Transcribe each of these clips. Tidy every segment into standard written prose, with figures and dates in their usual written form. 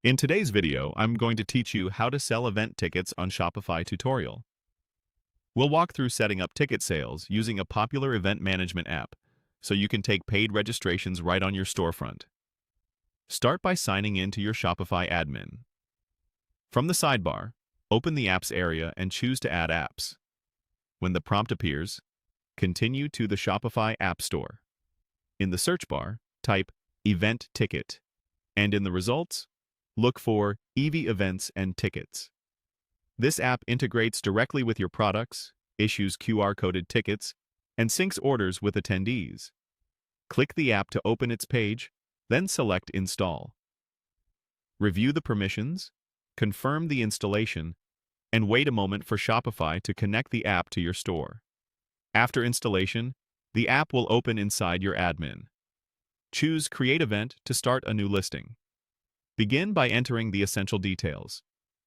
In today's video, I'm going to teach you how to sell event tickets on Shopify tutorial. We'll walk through setting up ticket sales using a popular event management app, so you can take paid registrations right on your storefront. Start by signing in to your Shopify admin. From the sidebar, open the Apps area and choose to add apps. When the prompt appears, continue to the Shopify App Store. In the search bar, type Event Ticket, and in the results, look for EVEY Events and Tickets. This app integrates directly with your products, issues QR-coded tickets, and syncs orders with attendees. Click the app to open its page, then select Install. Review the permissions, confirm the installation, and wait a moment for Shopify to connect the app to your store. After installation, the app will open inside your admin. Choose Create Event to start a new listing. Begin by entering the essential details: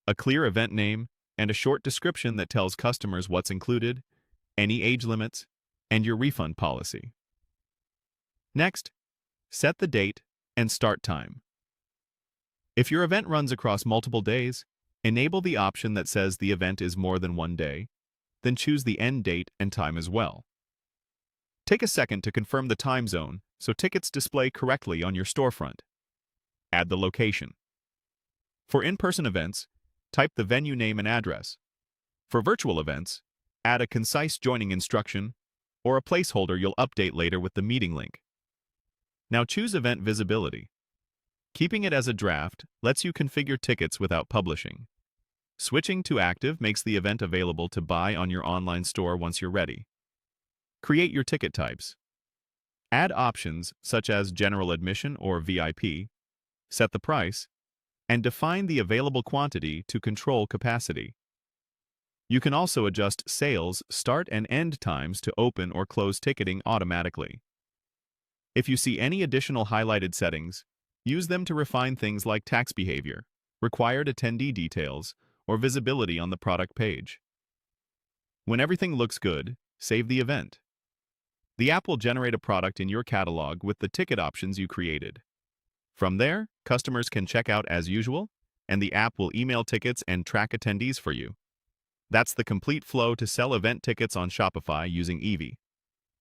a clear event name and a short description that tells customers what's included, any age limits, and your refund policy. Next, set the date and start time. If your event runs across multiple days, enable the option that says the event is more than one day, then choose the end date and time as well. Take a second to confirm the time zone so tickets display correctly on your storefront. Add the location. For in-person events, type the venue name and address. For virtual events, add a concise joining instruction or a placeholder you'll update later with the meeting link. Now choose Event Visibility. Keeping it as a draft lets you configure tickets without publishing. Switching to Active makes the event available to buy on your online store once you're ready. Create your ticket types. Add options such as General Admission or VIP, set the price, and define the available quantity to control capacity. You can also adjust sales start and end times to open or close ticketing automatically. If you see any additional highlighted settings, use them to refine things like tax behavior, required attendee details, or visibility on the product page. When everything looks good, save the event. The app will generate a product in your catalog with the ticket options you created. From there, customers can check out as usual, and the app will email tickets and track attendees for you. That's the complete flow to sell event tickets on Shopify using EVEY.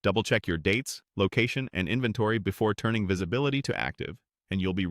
Double-check your dates, location, and inventory before turning visibility to active, and you'll be ready.